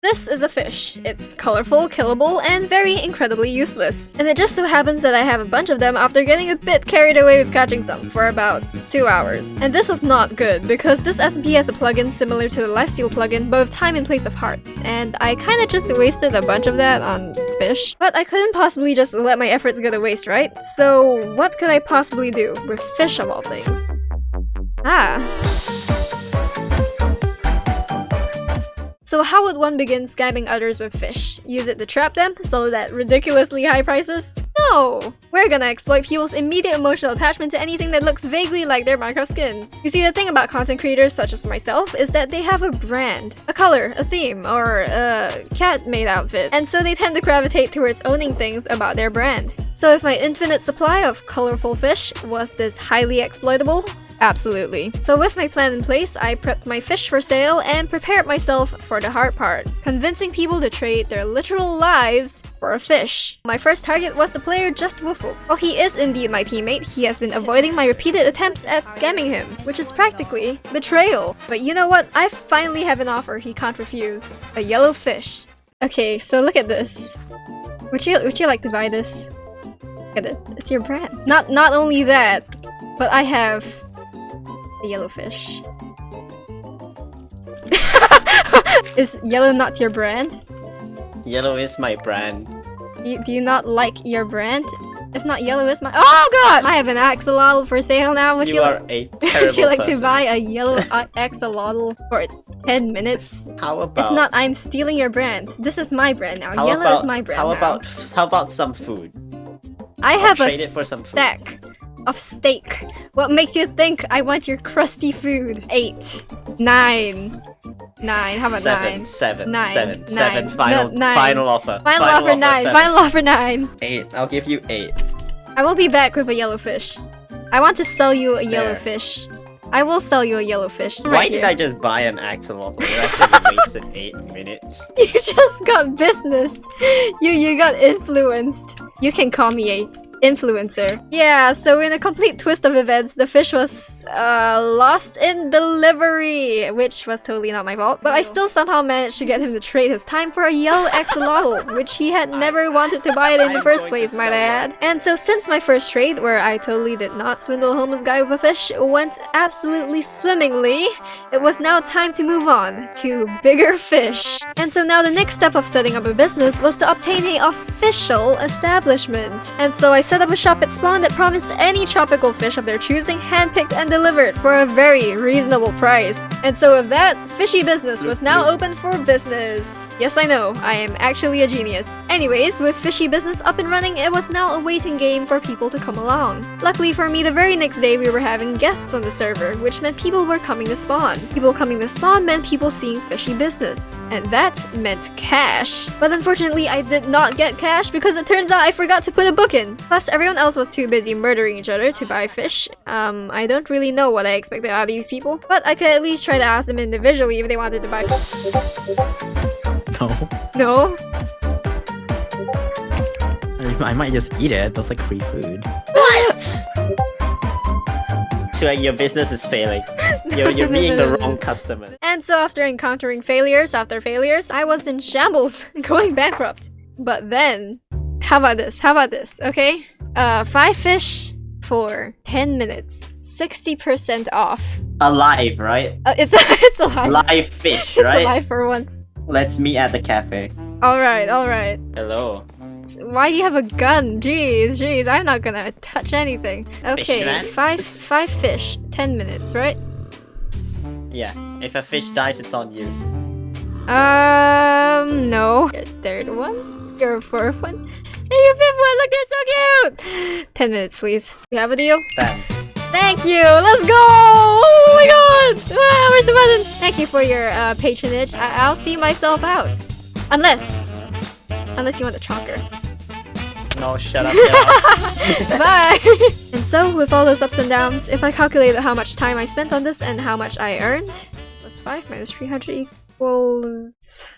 This is a fish. It's colorful, killable, and very incredibly useless. And it just so happens that I have a bunch of them after getting a bit carried away with catching some for about 2 hours. And this was not good, because this SMP has a plugin similar to the lifesteal plugin, but with time in place of hearts. And I kinda just wasted a bunch of that on fish. But I couldn't possibly just let my efforts go to waste, right? So what could I possibly do with fish of all things? So how would one begin scamming others with fish? Use it to trap them? Sell it at ridiculously high prices? No! We're gonna exploit people's immediate emotional attachment to anything that looks vaguely like their Minecraft skins. You see, the thing about content creators such as myself is that they have a brand, a color, a theme, or a cat-made outfit, and so they tend to gravitate towards owning things about their brand. So if my infinite supply of colorful fish was this highly exploitable? Absolutely. So with my plan in place, I prepped my fish for sale and prepared myself for the hard part, convincing people to trade their literal lives for a fish. My first target was the player Just Woofle. While he is indeed my teammate, he has been avoiding my repeated attempts at scamming him, which is practically betrayal. But you know what? I finally have an offer he can't refuse. A yellow fish. Okay, so look at this. Would you like to buy this? Look at it. It's your brand. Not only that, but I have the yellow fish. Is yellow not your brand? Yellow is my brand. Do you not like your brand? If not, yellow is my— Oh god! I have an axolotl for sale now. Would you like to buy a yellow axolotl for 10 minutes? How about— If not, I'm stealing your brand. This is my brand now. Yellow is my brand now. How about some food? I have a stack of steak. What makes you think I want your crusty food? 8, 9. How about 9? 7. Nine. 7. Final offer. Final offer 9. Final offer 9. 8. I'll give you 8. I will be back with a yellow fish. I want to sell you a yellow fish. I will sell you a yellow fish. Why did I just buy an axolotl? That just wasted 8 minutes. You just got businessed. You got influenced. You can call me a influencer. Yeah, so in a complete twist of events, the fish was lost in delivery, which was totally not my fault. But I still somehow managed to get him to trade his time for a yellow axolotl, which he had never wanted to buy it in the first place, might I add. And so since my first trade, where I totally did not swindle a homeless guy with a fish, went absolutely swimmingly, it was now time to move on to bigger fish. And so now the next step of setting up a business was to obtain an official establishment. And so I set up a shop at Spawn that promised any tropical fish of their choosing handpicked and delivered for a very reasonable price. And so with that, fishy business was now open for business. Yes, I know, I am actually a genius. Anyways, with fishy business up and running, it was now a waiting game for people to come along. Luckily for me, the very next day we were having guests on the server, which meant people were coming to Spawn. People coming to Spawn meant people seeing fishy business. And that meant cash. But unfortunately, I did not get cash because it turns out I forgot to put a book in. Plus, everyone else was too busy murdering each other to buy fish. I don't really know what I expected out of these people, but I could at least try to ask them individually if they wanted to buy fish. No? I might just eat it. That's like free food. What? Xuegg, your business is failing. You're meeting the wrong customer. And so after encountering failures after failures, I was in shambles, going bankrupt. But then, how about this, okay? 5 fish for 10 minutes. 60% off. Alive, right? It's alive. Live fish, right? It's alive for once. Let's meet at the cafe. Alright. Hello. Why do you have a gun? Jeez, I'm not gonna touch anything. Okay, five fish, 10 minutes, right? Yeah, if a fish dies, it's on you. No. Your third one, your fourth one, and your fifth one. Look, they're so cute! 10 minutes, please. You have a deal? 10. Thank you! Let's go! Oh my god! Ah, where's the button? Thank you for your patronage. I'll see myself out. Unless you want the chonker. No, shut up. Bye! And so, with all those ups and downs, if I calculated how much time I spent on this and how much I earned, plus 5 minus 300 equals...